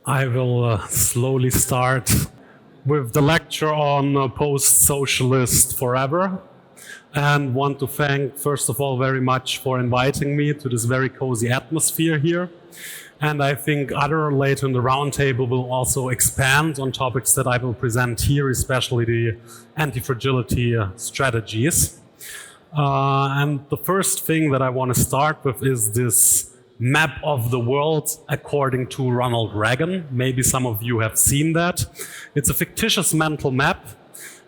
I will slowly start with the lecture on Post-Socialist forever, and want to thank, first of all, very much for inviting me to this very cozy atmosphere here. And I think later in the roundtable will also expand on topics that I will present here, especially the anti-fragility strategies. And the first thing that I want to start with is this map of the world according to Ronald Reagan. Maybe some of you have seen that. It's a fictitious mental map.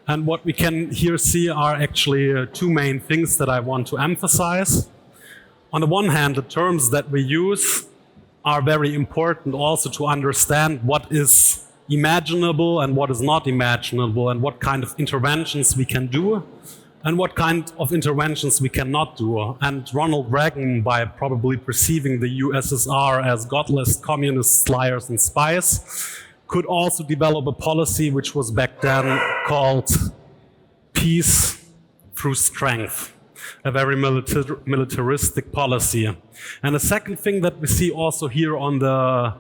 And what we can here see are actually two main things that I want to emphasize. On the one hand, the terms that we use are very important also to understand what is imaginable and what is not imaginable, and what kind of interventions we can do and what kind of interventions we cannot do. And Ronald Reagan, by probably perceiving the USSR as godless communists, liars and spies, could also develop a policy which was back then called peace through strength, a very militaristic policy. And the second thing that we see also here on the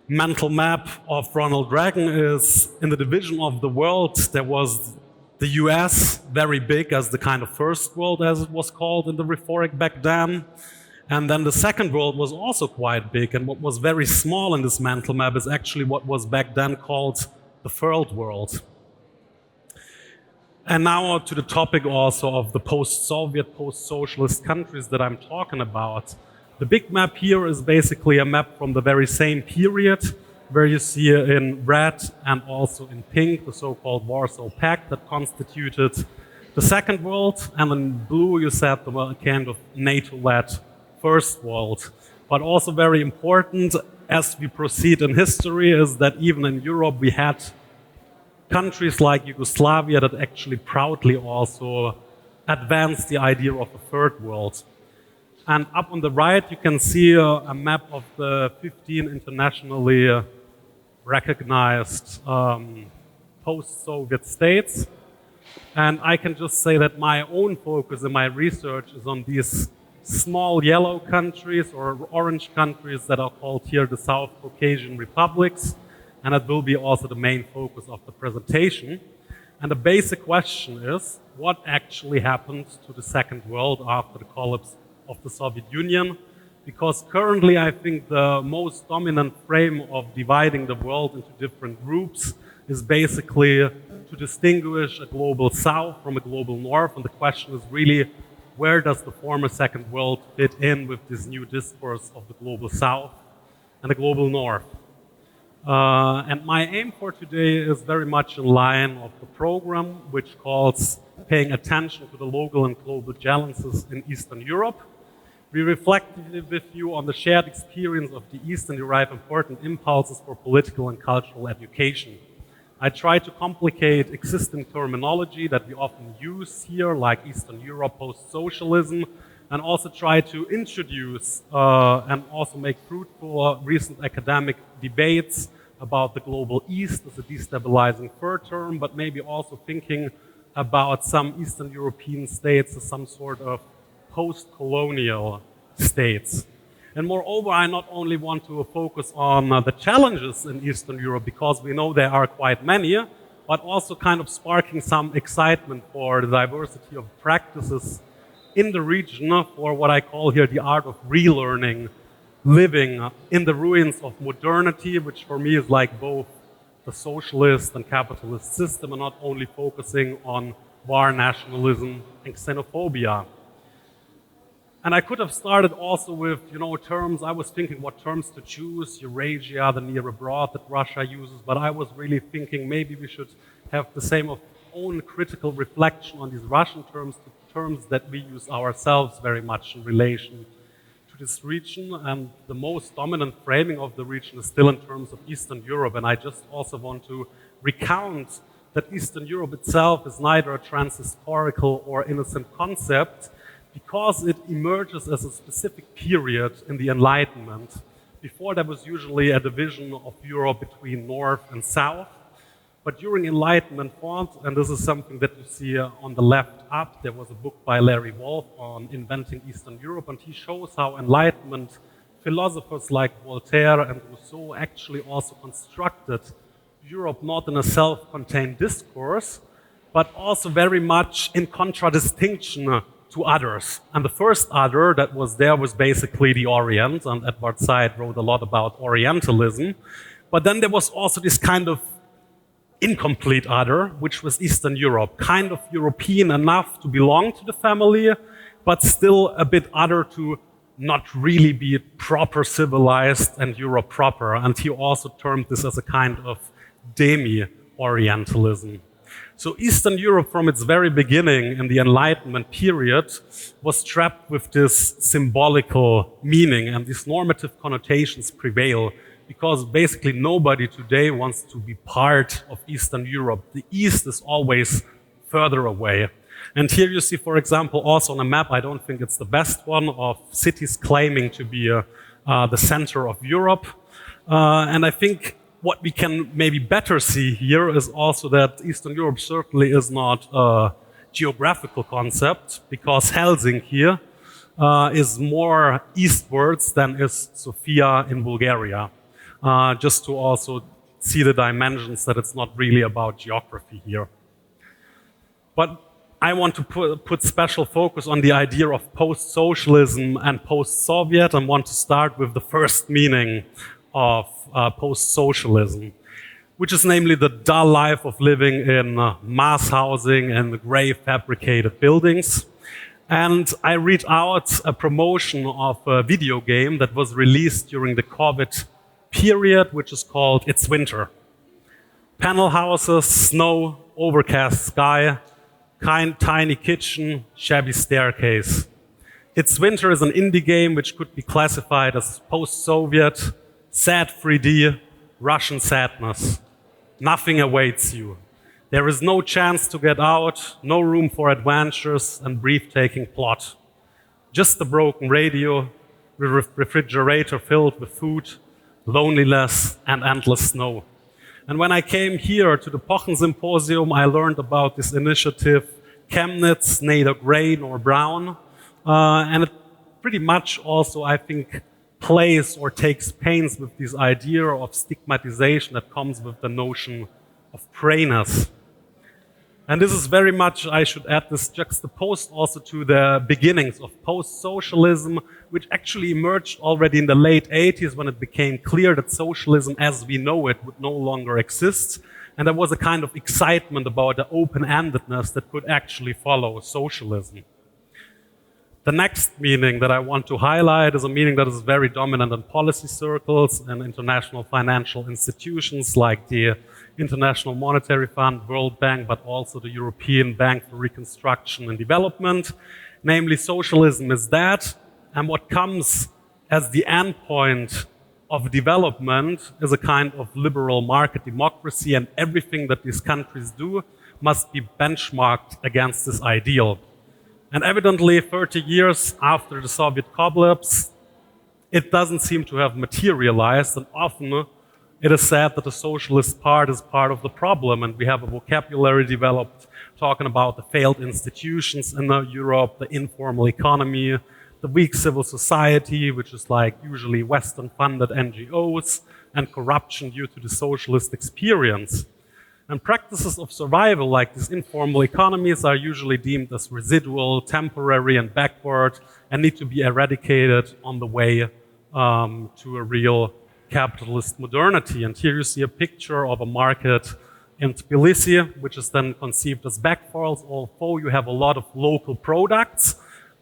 mental map of Ronald Reagan is in the division of the world, there was the US, very big as the kind of first world, as it was called in the rhetoric back then. And then the second world was also quite big. And what was very small in this mental map is actually what was back then called the third world. And now to the topic also of the post-Soviet, post-socialist countries that I'm talking about. The big map here is basically a map from the very same period, where you see in red and also in pink the so-called Warsaw Pact that constituted the Second World, and in blue you said the kind of NATO-led First World. But also very important as we proceed in history is that even in Europe we had countries like Yugoslavia that actually proudly also advanced the idea of a third world. And up on the right you can see a map of the 15 internationally recognized post-Soviet states. And I can just say that my own focus in my research is on these small yellow countries or orange countries that are called here the South Caucasian republics. And that will be also the main focus of the presentation. And the basic question is, what actually happened to the Second World after the collapse of the Soviet Union? Because currently I think the most dominant frame of dividing the world into different groups is basically to distinguish a global South from a global North. And the question is really, where does the former Second World fit in with this new discourse of the global South and the global North? And my aim for today is very much in line of the program, which calls paying attention to the local and global challenges in Eastern Europe. We reflected with you on the shared experience of the East and derive important impulses for political and cultural education. I try to complicate existing terminology that we often use here, like Eastern Europe, post-socialism, and also try to introduce and also make fruitful recent academic debates about the global East as a destabilizing third term, but maybe also thinking about some Eastern European states as some sort of post-colonial states. And moreover, I not only want to focus on the challenges in Eastern Europe, because we know there are quite many, but also kind of sparking some excitement for the diversity of practices in the region for what I call here the art of relearning, living in the ruins of modernity, which for me is like both the socialist and capitalist system, and not only focusing on war, nationalism, and xenophobia. And I could have started also with, terms. I was thinking what terms to choose, Eurasia, the near abroad that Russia uses, but I was really thinking maybe we should have the same of own critical reflection on these Russian terms, the terms that we use ourselves very much in relation to this region. And the most dominant framing of the region is still in terms of Eastern Europe. And I just also want to recount that Eastern Europe itself is neither a transhistorical or innocent concept, because it emerges as a specific period in the Enlightenment. Before, there was usually a division of Europe between North and South. But during Enlightenment thought, and this is something that you see on the left up, there was a book by Larry Wolff on inventing Eastern Europe, and he shows how Enlightenment philosophers like Voltaire and Rousseau actually also constructed Europe not in a self-contained discourse, but also very much in contradistinction to others. And the first other that was there was basically the Orient, and Edward Said wrote a lot about Orientalism. But then there was also this kind of incomplete other, which was Eastern Europe, kind of European enough to belong to the family, but still a bit other to not really be proper civilized and Europe proper. And he also termed this as a kind of demi-Orientalism. So Eastern Europe, from its very beginning in the Enlightenment period, was trapped with this symbolical meaning, and these normative connotations prevail because basically nobody today wants to be part of Eastern Europe. The East is always further away. And here you see, for example, also on a map, I don't think it's the best one, of cities claiming to be the center of Europe. And I think what we can maybe better see here is also that Eastern Europe certainly is not a geographical concept, because Helsinki is more eastwards than is Sofia in Bulgaria. Just to also see the dimensions that it's not really about geography here. But I want to put special focus on the idea of post-socialism and post-Soviet, and want to start with the first meaning of post-socialism, which is namely the dull life of living in mass housing and grey fabricated buildings. And I read out a promotion of a video game that was released during the COVID period, which is called It's Winter. Panel houses, snow, overcast sky, tiny kitchen, shabby staircase. It's Winter is an indie game which could be classified as post-Soviet, sad 3D, Russian sadness. Nothing awaits you. There is no chance to get out, no room for adventures and breathtaking plot. Just a broken radio, refrigerator filled with food, loneliness and endless snow. And when I came here to the Pochen Symposium, I learned about this initiative, Chemnitz, neither gray nor brown. And it pretty much also, I think, plays or takes pains with this idea of stigmatization that comes with the notion of grayness. And this is very much, I should add this, juxtaposed also to the beginnings of post-socialism, which actually emerged already in the late 80s when it became clear that socialism as we know it would no longer exist. And there was a kind of excitement about the open-endedness that could actually follow socialism. The next meaning that I want to highlight is a meaning that is very dominant in policy circles and international financial institutions like the International Monetary Fund, World Bank, but also the European Bank for Reconstruction and Development. Namely, socialism is that, and what comes as the endpoint of development is a kind of liberal market democracy, and everything that these countries do must be benchmarked against this ideal. And evidently, 30 years after the Soviet collapse, it doesn't seem to have materialized, and often it is said that the socialist part is part of the problem, and we have a vocabulary developed talking about the failed institutions in Europe, the informal economy, the weak civil society, which is like usually Western-funded NGOs, and corruption due to the socialist experience. And practices of survival, like these informal economies, are usually deemed as residual, temporary, and backward, and need to be eradicated on the way to a real capitalist modernity. And here you see a picture of a market in Tbilisi, which is then conceived as backfalls, although you have a lot of local products.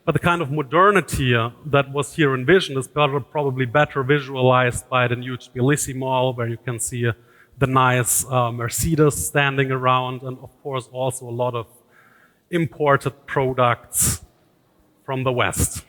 But the kind of modernity that was here envisioned is probably better visualized by the new Tbilisi mall, where you can see the nice Mercedes standing around, and of course also a lot of imported products from the West.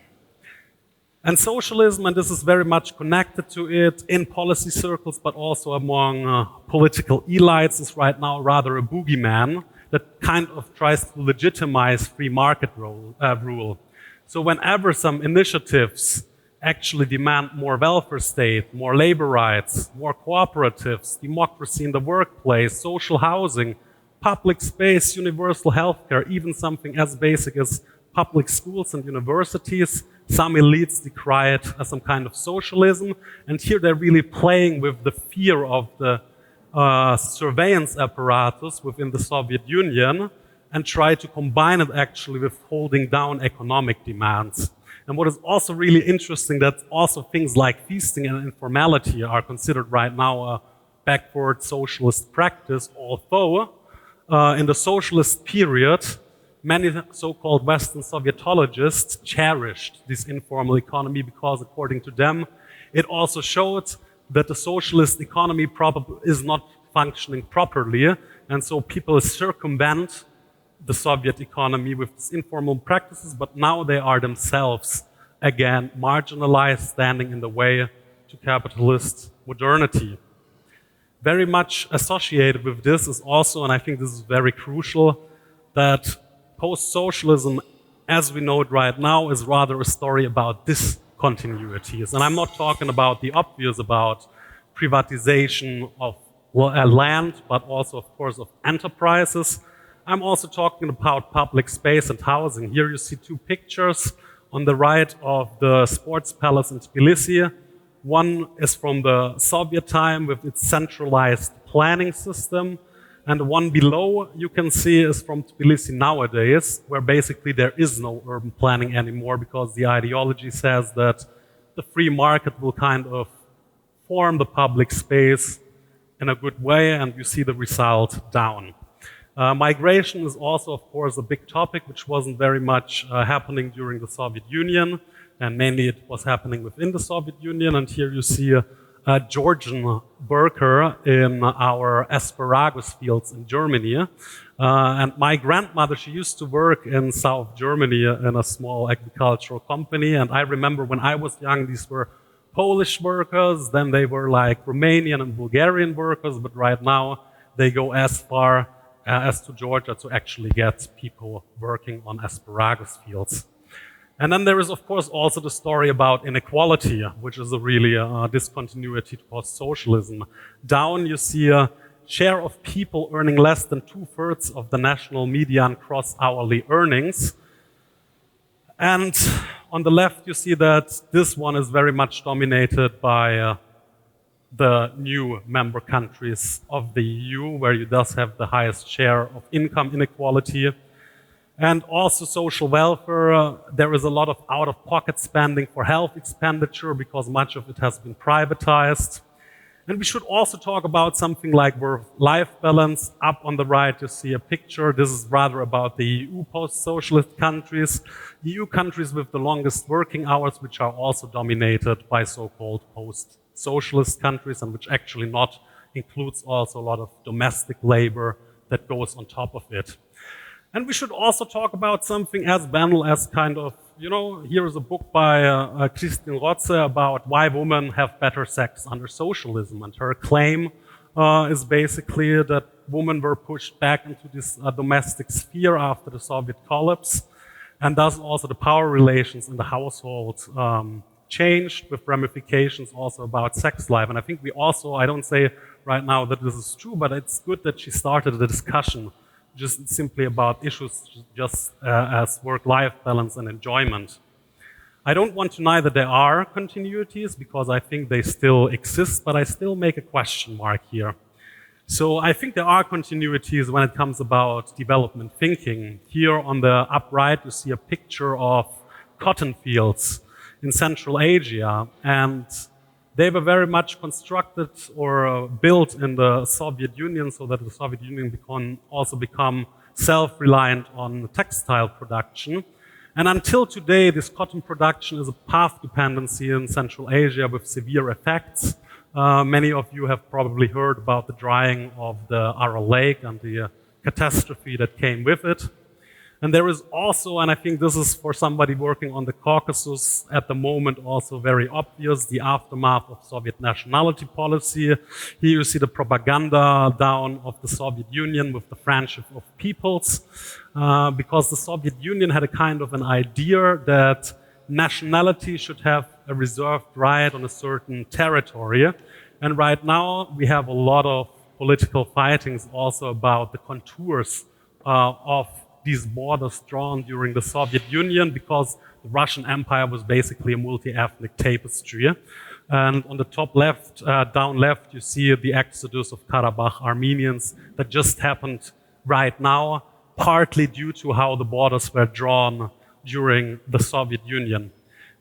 And socialism, and this is very much connected to it in policy circles, but also among political elites, is right now rather a boogeyman that kind of tries to legitimize free market rule. So whenever some initiatives actually demand more welfare state, more labor rights, more cooperatives, democracy in the workplace, social housing, public space, universal healthcare, even something as basic as public schools and universities, Some elites decry it as some kind of socialism, and here they're really playing with the fear of the surveillance apparatus within the Soviet Union and try to combine it actually with holding down economic demands. And what is also really interesting, that also things like feasting and informality are considered right now a backward socialist practice, although in the socialist period, many so-called Western Sovietologists cherished this informal economy because, according to them, it also showed that the socialist economy is not functioning properly, and so people circumvent the Soviet economy with these informal practices, but now they are themselves, again, marginalized, standing in the way to capitalist modernity. Very much associated with this is also, and I think this is very crucial, that post-socialism, as we know it right now, is rather a story about discontinuities. And I'm not talking about the obvious, about privatization of land, but also, of course, of enterprises. I'm also talking about public space and housing. Here you see two pictures on the right of the sports palace in Tbilisi. One is from the Soviet time with its centralized planning system. And the one below you can see is from Tbilisi nowadays, where basically there is no urban planning anymore because the ideology says that the free market will kind of form the public space in a good way, and you see the result down. Migration is also, of course, a big topic which wasn't very much happening during the Soviet Union, and mainly it was happening within the Soviet Union. And here you see a Georgian worker in our asparagus fields in Germany. And my grandmother, she used to work in South Germany in a small agricultural company. And I remember when I was young, these were Polish workers, then they were like Romanian and Bulgarian workers, but right now they go as far as to Georgia to actually get people working on asparagus fields. And then there is, of course, also the story about inequality, which is a really discontinuity to post-socialism. Down you see a share of people earning less than 2/3 of the national median cross-hourly earnings. And on the left you see that this one is very much dominated by the new member countries of the EU, where you thus have the highest share of income inequality. And also social welfare, there is a lot of out-of-pocket spending for health expenditure because much of it has been privatized. And we should also talk about something like work-life balance. Up on the right you see a picture. This is rather about the EU post-socialist countries, EU countries with the longest working hours, which are also dominated by so-called post-socialist countries, and which actually not includes also a lot of domestic labor that goes on top of it. And we should also talk about something as banal as kind of, here is a book by Christine Rotze about why women have better sex under socialism. And her claim is basically that women were pushed back into this domestic sphere after the Soviet collapse. And thus also the power relations in the household changed, with ramifications also about sex life. And I think we also, I don't say right now that this is true, but it's good that she started the discussion just simply about issues just as work-life balance and enjoyment. I don't want to deny that there are continuities because I think they still exist, but I still make a question mark here. So I think there are continuities when it comes about development thinking. Here on the upright you see a picture of cotton fields in Central Asia, and they were very much constructed or built in the Soviet Union so that the Soviet Union also become self-reliant on textile production. And until today, this cotton production is a path dependency in Central Asia with severe effects. Many of you have probably heard about the drying of the Aral Lake and the catastrophe that came with it. And there is also, and I think this is for somebody working on the Caucasus at the moment also very obvious, the aftermath of Soviet nationality policy. Here you see the propaganda down of the Soviet Union with the friendship of peoples, because the Soviet Union had a kind of an idea that nationality should have a reserved right on a certain territory. And right now we have a lot of political fightings also about the contours of these borders drawn during the Soviet Union, because the Russian Empire was basically a multi-ethnic tapestry. And on the top left, down left, you see the exodus of Karabakh Armenians that just happened right now, partly due to how the borders were drawn during the Soviet Union.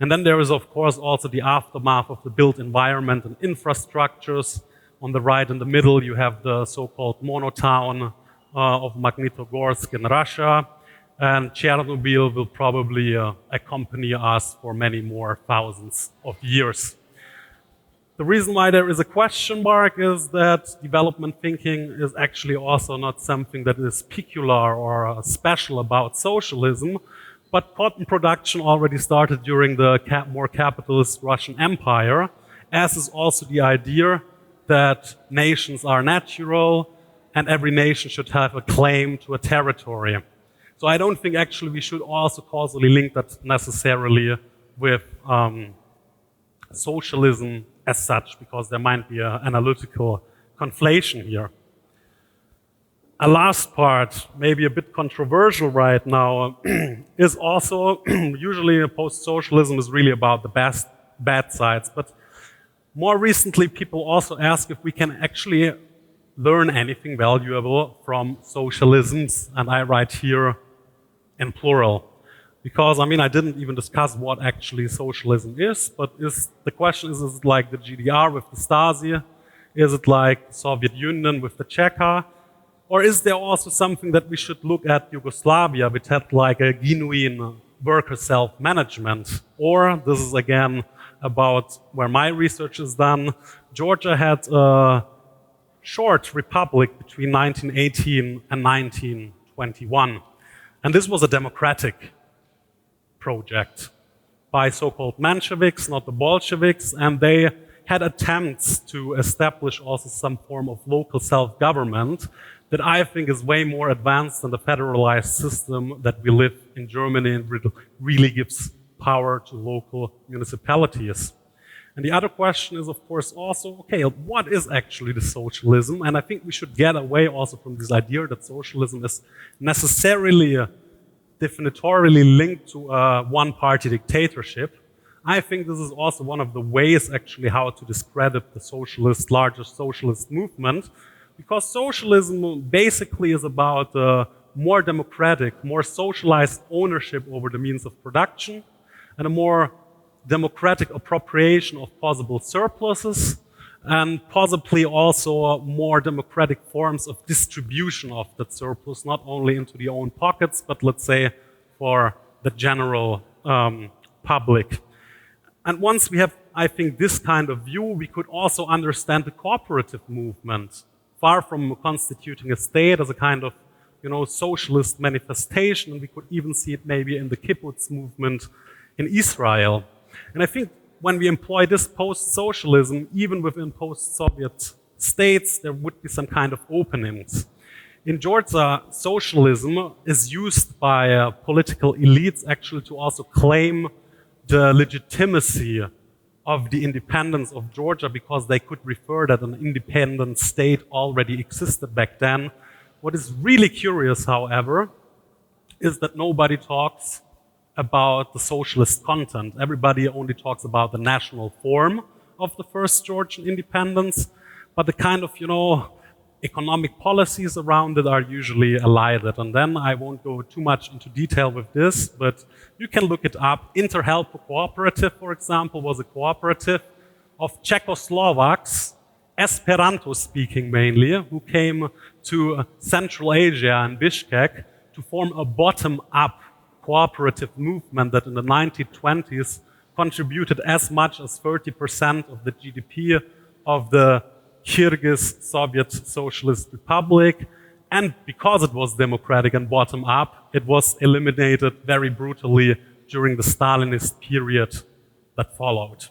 And then there is, of course, also the aftermath of the built environment and infrastructures. On the right in the middle, you have the so-called monotown of Magnitogorsk in Russia. And Chernobyl will probably accompany us for many more thousands of years. The reason why there is a question mark is that development thinking is actually also not something that is peculiar or special about socialism, but cotton production already started during the more capitalist Russian Empire, as is also the idea that nations are natural and every nation should have a claim to a territory. So I don't think actually we should also causally link that necessarily with socialism as such, because there might be an analytical conflation here. A last part, maybe a bit controversial right now, is also usually post-socialism is really about the bad sides, but more recently people also ask if we can actually learn anything valuable from socialisms, and I write here in plural. Because, I mean, I didn't even discuss what actually socialism is, but the question is it like the GDR with the Stasi? Is it like the Soviet Union with the Cheka? Or is there also something that we should look at Yugoslavia, which had like a genuine worker self-management? Or, this is again about where my research is done, Georgia had a short republic between 1918 and 1921. And this was a democratic project by so-called Mensheviks, not the Bolsheviks, and they had attempts to establish also some form of local self-government that I think is way more advanced than the federalized system that we live in Germany and really gives power to local municipalities. And the other question is, of course, also, okay, what is actually the socialism? And I think we should get away also from this idea that socialism is necessarily definitorily linked to a one-party dictatorship. I think this is also one of the ways actually how to discredit the larger socialist movement, because socialism basically is about more democratic, more socialized ownership over the means of production and a more democratic appropriation of possible surpluses, and possibly also more democratic forms of distribution of that surplus, not only into the own pockets, but let's say for the general public. And once we have, I think, this kind of view, we could also understand the cooperative movement, far from constituting a state as a kind of, socialist manifestation, and we could even see it maybe in the kibbutz movement in Israel. And I think when we employ this post-socialism, even within post-Soviet states, there would be some kind of openings. In Georgia, socialism is used by political elites actually to also claim the legitimacy of the independence of Georgia, because they could refer that an independent state already existed back then. What is really curious, however, is that nobody talks about the socialist content. Everybody only talks about the national form of the first Georgian independence, but the kind of, economic policies around it are usually elided. And then I won't go too much into detail with this, but you can look it up. Interhelpo Cooperative, for example, was a cooperative of Czechoslovaks, Esperanto-speaking mainly, who came to Central Asia and Bishkek to form a bottom-up cooperative movement that in the 1920s contributed as much as 30% of the GDP of the Kyrgyz Soviet Socialist Republic. And because it was democratic and bottom-up, it was eliminated very brutally during the Stalinist period that followed.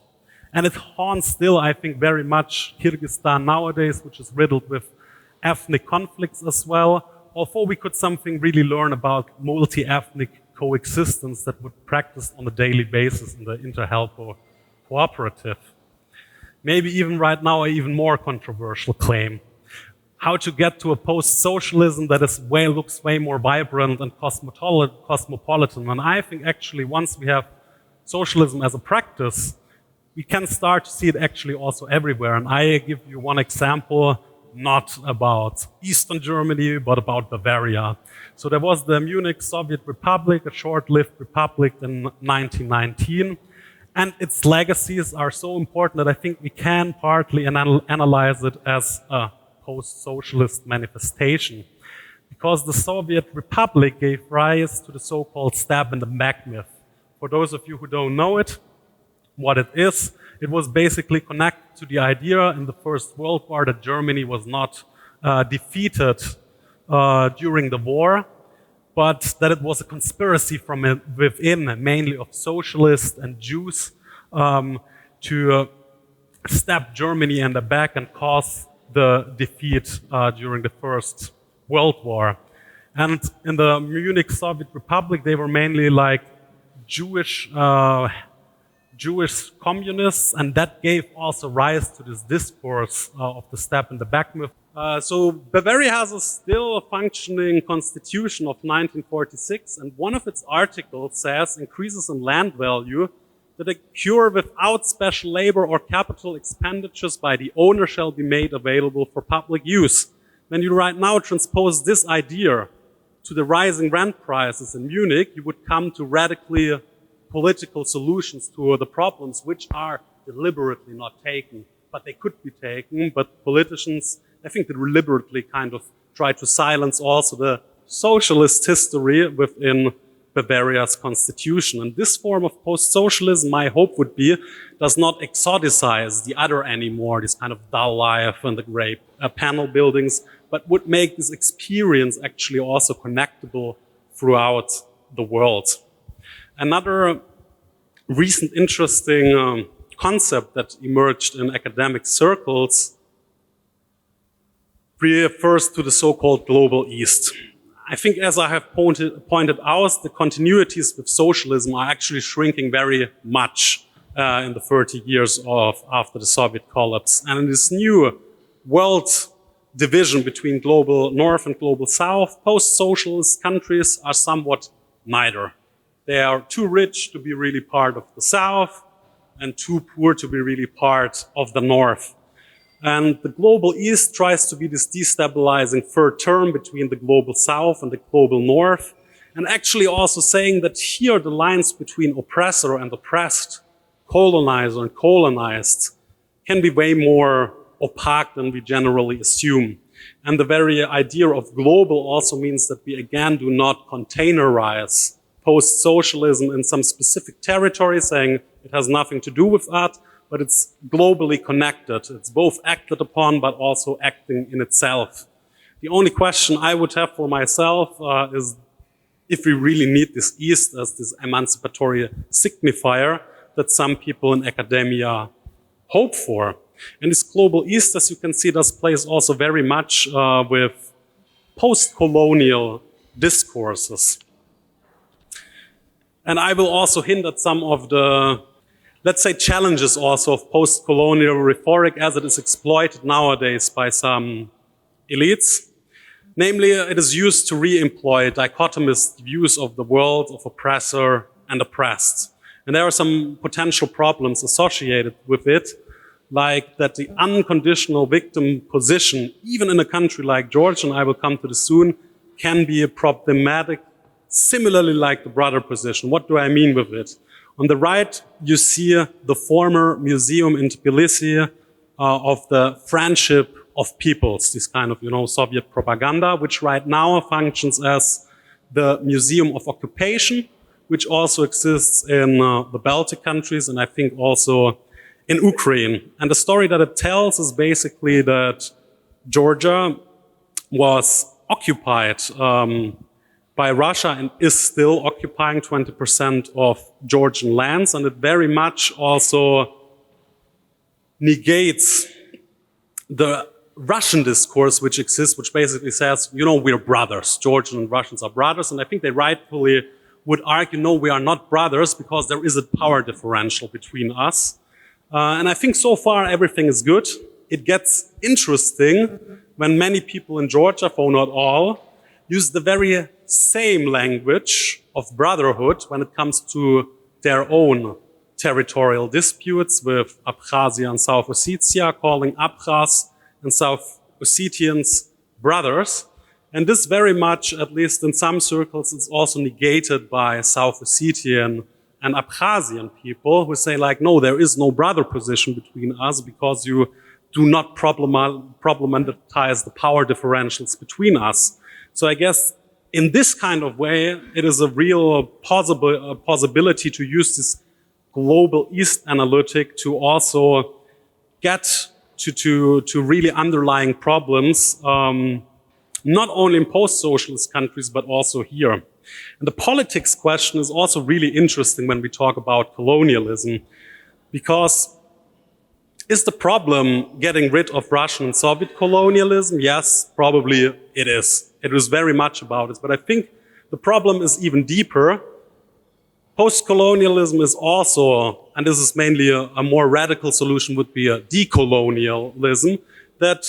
And it haunts still, I think, very much Kyrgyzstan nowadays, which is riddled with ethnic conflicts as well, although we could something really learn about multi-ethnic coexistence that would practice on a daily basis in the Interhelpo cooperative. Maybe even right now, an even more controversial claim. How to get to a post-socialism that looks way more vibrant and cosmopolitan. And I think actually once we have socialism as a practice, we can start to see it actually also everywhere. And I give you one example, not about Eastern Germany, but about Bavaria. So there was the Munich Soviet Republic, a short-lived republic in 1919. And its legacies are so important that I think we can partly analyze it as a post-socialist manifestation. Because the Soviet Republic gave rise to the so-called stab in the back myth. For those of you who don't know it, what it was basically connected to the idea in the First World War that Germany was not defeated during the war, but that it was a conspiracy from within, mainly of socialists and Jews, to stab Germany in the back and cause the defeat during the First World War. And in the Munich Soviet Republic, they were mainly like Jewish communists, and that gave also rise to this discourse of the stab in the back myth. So Bavaria has still a functioning constitution of 1946, and one of its articles says increases in land value that a cure without special labor or capital expenditures by the owner shall be made available for public use. When you right now transpose this idea to the rising rent prices in Munich, you would come to radically political solutions to the problems which are deliberately not taken, but they could be taken. But politicians, I think, they deliberately kind of try to silence also the socialist history within Bavaria's constitution. And this form of post-socialism, my hope would be, does not exoticize the other anymore, this kind of dull life and the great panel buildings, but would make this experience actually also connectable throughout the world. Another recent interesting concept that emerged in academic circles refers to the so-called Global East. I think, as I have pointed out, the continuities with socialism are actually shrinking very much in the 30 years after the Soviet collapse. And in this new world division between global north and global south, post-socialist countries are somewhat neither. They are too rich to be really part of the south and too poor to be really part of the north. And the global east tries to be this destabilizing third term between the global south and the global north, and actually also saying that here the lines between oppressor and oppressed, colonizer and colonized, can be way more opaque than we generally assume. And the very idea of global also means that we again do not containerize post-socialism in some specific territory, saying it has nothing to do with that, but it's globally connected. It's both acted upon, but also acting in itself. The only question I would have for myself is if we really need this East as this emancipatory signifier that some people in academia hope for. And this global East, as you can see, does plays also very much with post-colonial discourses. And I will also hint at some of the, let's say, challenges also of post-colonial rhetoric as it is exploited nowadays by some elites. Namely, it is used to re-employ dichotomist views of the world of oppressor and oppressed. And there are some potential problems associated with it, like that the unconditional victim position, even in a country like Georgia, and I will come to this soon, can be problematic, similarly like the brother position. What do I mean with it? On the right, you see the former museum in Tbilisi of the friendship of peoples, this kind of, Soviet propaganda, which right now functions as the Museum of Occupation, which also exists in the Baltic countries and I think also in Ukraine. And the story that it tells is basically that Georgia was occupied by Russia and is still occupying 20% of Georgian lands, and it very much also negates the Russian discourse which exists, which basically says, we're brothers. Georgian and Russians are brothers, and I think they rightfully would argue, no, we are not brothers because there is a power differential between us. And I think so far everything is good. It gets interesting when many people in Georgia, though not all, use the very same language of brotherhood when it comes to their own territorial disputes with Abkhazia and South Ossetia, calling Abkhaz and South Ossetians brothers. And this very much, at least in some circles, is also negated by South Ossetian and Abkhazian people who say like, no, there is no brother position between us because you do not problematize the power differentials between us. So I guess in this kind of way, it is a real possibility to use this global East analytic to also get to really underlying problems, not only in post-socialist countries, but also here. And the politics question is also really interesting when we talk about colonialism, because is the problem getting rid of Russian and Soviet colonialism? Yes, probably it is. It was very much about it. But I think the problem is even deeper. Post-colonialism is also, and this is mainly a more radical solution, would be a decolonialism that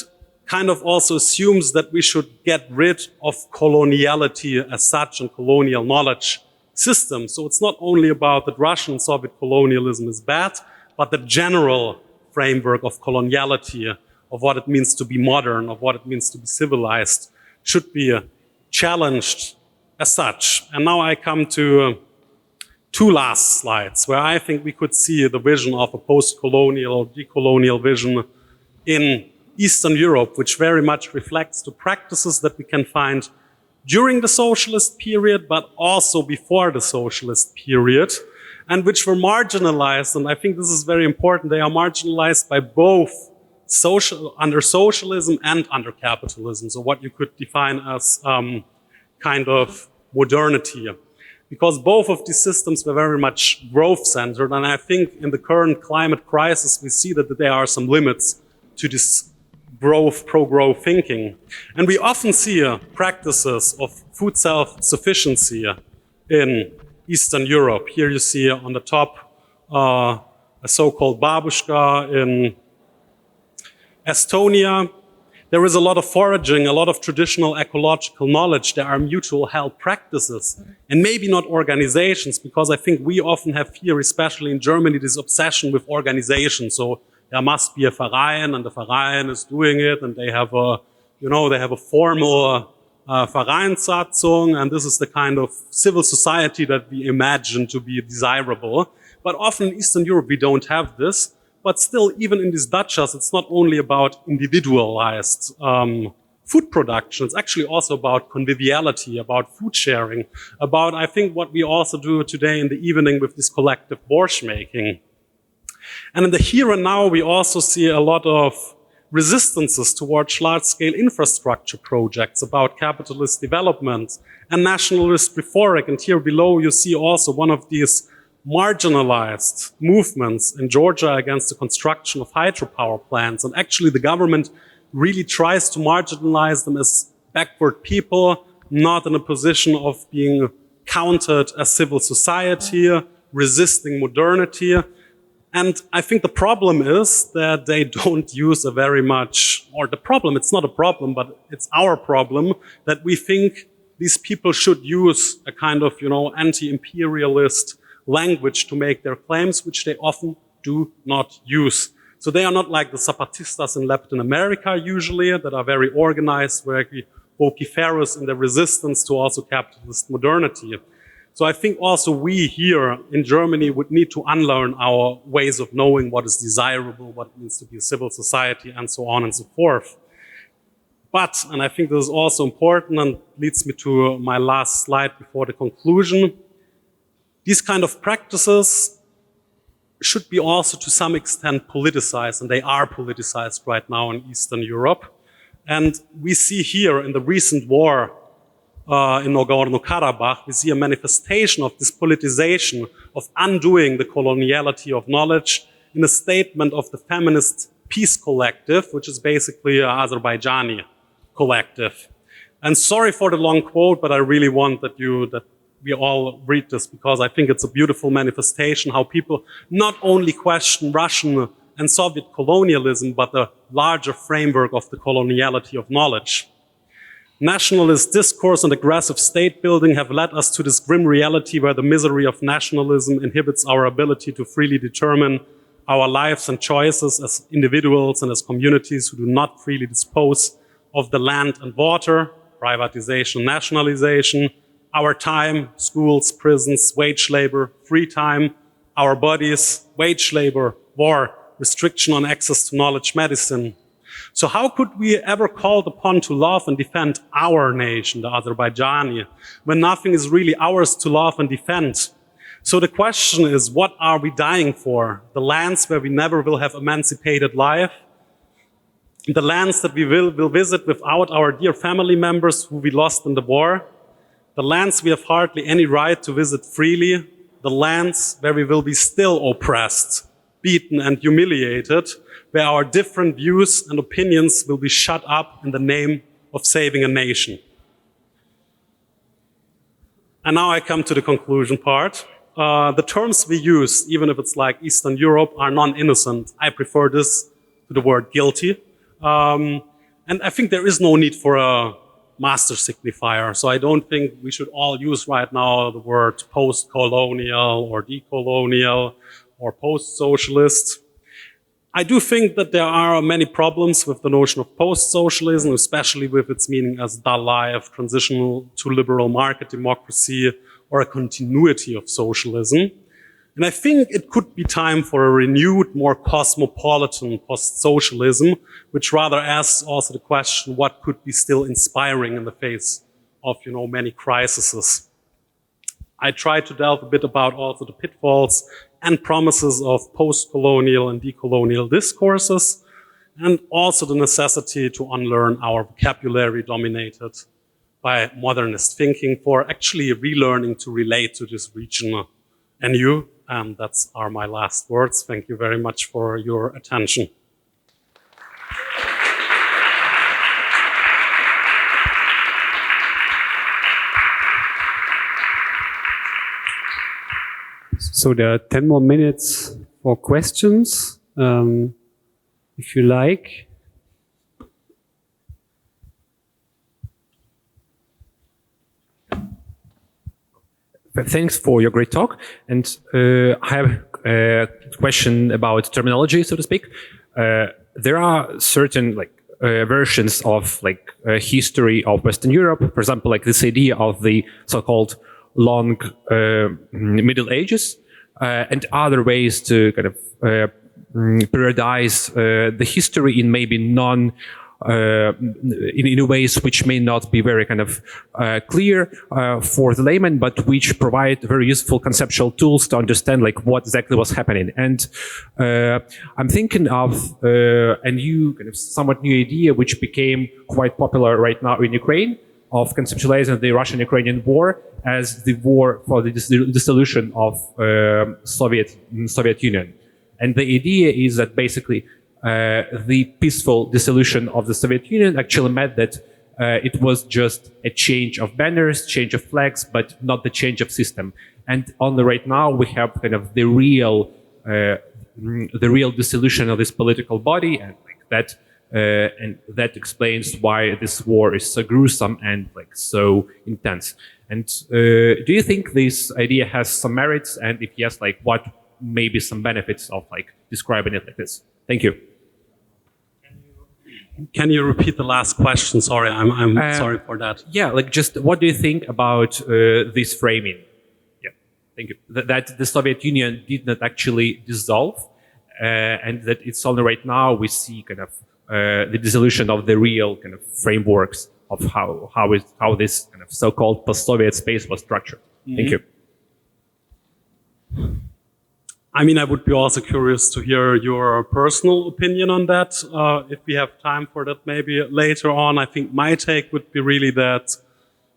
kind of also assumes that we should get rid of coloniality as such and colonial knowledge systems. So it's not only about that Russian and Soviet colonialism is bad, but the general framework of coloniality, of what it means to be modern, of what it means to be civilized, should be challenged as such. And now I come to two last slides where I think we could see the vision of a post-colonial or decolonial vision in Eastern Europe, which very much reflects the practices that we can find during the socialist period, but also before the socialist period, and which were marginalized. And I think this is very important. They are marginalized by both under socialism and under capitalism. So what you could define as kind of modernity. Because both of these systems were very much growth-centered. And I think in the current climate crisis, we see that there are some limits to this pro-growth thinking. And we often see practices of food self-sufficiency in Eastern Europe. Here you see on the top a so-called babushka in Estonia. There is a lot of foraging, a lot of traditional ecological knowledge. There are mutual help practices, and maybe not organizations, because I think we often have here, especially in Germany, this obsession with organization. So there must be a Verein, and the Verein is doing it, and they have a formal Vereinssatzung, and this is the kind of civil society that we imagine to be desirable. But often in Eastern Europe, we don't have this. But still, even in these dachas, it's not only about individualized food production. It's actually also about conviviality, about food sharing, about, I think, what we also do today in the evening with this collective borscht making. And in the here and now, we also see a lot of resistances towards large-scale infrastructure projects about capitalist development and nationalist rhetoric. And here below, you see also one of these marginalized movements in Georgia against the construction of hydropower plants. And actually, the government really tries to marginalize them as backward people, not in a position of being counted as civil society, resisting modernity. And I think the problem is that they don't use a very much, or the problem, it's not a problem, but it's our problem, that we think these people should use a kind of, anti-imperialist language to make their claims, which they often do not use. So they are not like the Zapatistas in Latin America usually, that are very organized, very vociferous in their resistance to also capitalist modernity. So I think also we here in Germany would need to unlearn our ways of knowing what is desirable, what it means to be a civil society, and so on and so forth. But, and I think this is also important and leads me to my last slide before the conclusion, these kind of practices should be also to some extent politicized, and they are politicized right now in Eastern Europe. And we see here in the recent war in Nagorno-Karabakh, we see a manifestation of this politicization of undoing the coloniality of knowledge in a statement of the feminist peace collective, which is basically an Azerbaijani collective. And sorry for the long quote, but I really want that we all read this, because I think it's a beautiful manifestation how people not only question Russian and Soviet colonialism, but the larger framework of the coloniality of knowledge. Nationalist discourse and aggressive state building have led us to this grim reality where the misery of nationalism inhibits our ability to freely determine our lives and choices as individuals and as communities who do not freely dispose of the land and water, privatization, nationalization, our time, schools, prisons, wage labor, free time, our bodies, wage labor, war, restriction on access to knowledge, medicine. So how could we ever called upon to love and defend our nation, the Azerbaijani, when nothing is really ours to love and defend? So the question is, what are we dying for? The lands where we never will have emancipated life? The lands that we will visit without our dear family members who we lost in the war? The lands we have hardly any right to visit freely? The lands where we will be still oppressed, beaten and humiliated, where our different views and opinions will be shut up in the name of saving a nation. And now I come to the conclusion part. The terms we use, even if it's like Eastern Europe, are non-innocent. I prefer this to the word guilty. And I think there is no need for a master signifier. So I don't think we should all use right now the word post-colonial or decolonial or post-socialist. I do think that there are many problems with the notion of post-socialism, especially with its meaning as the life, transitional to liberal market democracy, or a continuity of socialism. And I think it could be time for a renewed, more cosmopolitan post-socialism, which rather asks also the question, what could be still inspiring in the face of, many crises. I tried to delve a bit about also the pitfalls and promises of post-colonial and decolonial discourses, and also the necessity to unlearn our vocabulary dominated by modernist thinking for actually relearning to relate to this region anew. And that's are my last words. Thank you very much for your attention. So there are 10 more minutes for questions, if you like. Thanks for your great talk. And I have a question about terminology, so to speak. There are certain versions of history of Western Europe, for example, like this idea of the so-called long Middle Ages, and other ways to kind of periodize the history in maybe in ways which may not be very kind of clear for the layman, but which provide very useful conceptual tools to understand what exactly was happening. And I'm thinking of a new kind of somewhat new idea which became quite popular right now in Ukraine, of conceptualizing the Russian-Ukrainian war as the war for the dissolution of Soviet Union. And the idea is that basically the peaceful dissolution of the Soviet Union actually meant that it was just a change of banners, change of flags, but not the change of system. And only right now we have kind of the real dissolution of this political body, and that. And that explains why this war is so gruesome and so intense. And do you think this idea has some merits? And if yes, what may be some benefits of describing it like this? Thank you. Can you repeat the last question? Sorry, I'm sorry for that. Yeah, just what do you think about this framing? Yeah, thank you. That the Soviet Union did not actually dissolve, and that it's only right now we see kind of the dissolution of the real kind of frameworks of how this kind of so-called post-Soviet space was structured. Mm-hmm. Thank you. I mean, I would be also curious to hear your personal opinion on that. If we have time for that, maybe later on. I think my take would be really that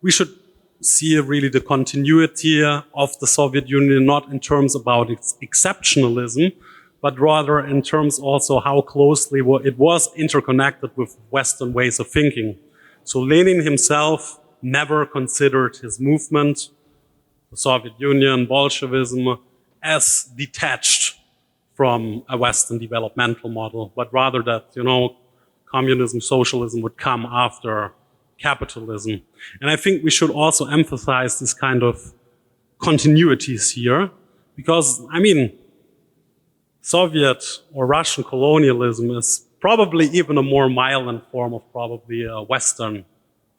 we should see really the continuity of the Soviet Union, not in terms about its exceptionalism, but rather in terms also how closely it was interconnected with Western ways of thinking. So Lenin himself never considered his movement, the Soviet Union, Bolshevism, as detached from a Western developmental model, but rather that, communism, socialism would come after capitalism. And I think we should also emphasize this kind of continuities here, because, I mean, Soviet or Russian colonialism is probably even a more violent form of probably Western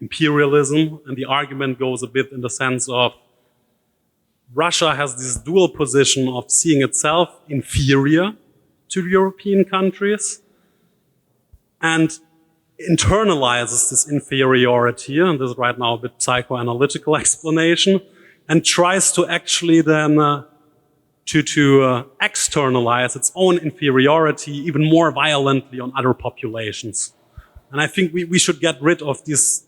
imperialism. And the argument goes a bit in the sense of Russia has this dual position of seeing itself inferior to the European countries and internalizes this inferiority, and this is right now a bit psychoanalytical explanation, and tries to actually then to externalize its own inferiority even more violently on other populations. And I think we should get rid of this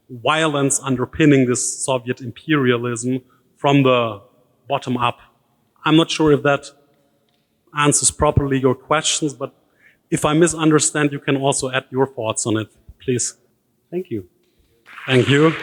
violence underpinning this Soviet imperialism from the bottom up. I'm not sure if that answers properly your questions, but if I misunderstand, you can also add your thoughts on it, please. Thank you. Thank you.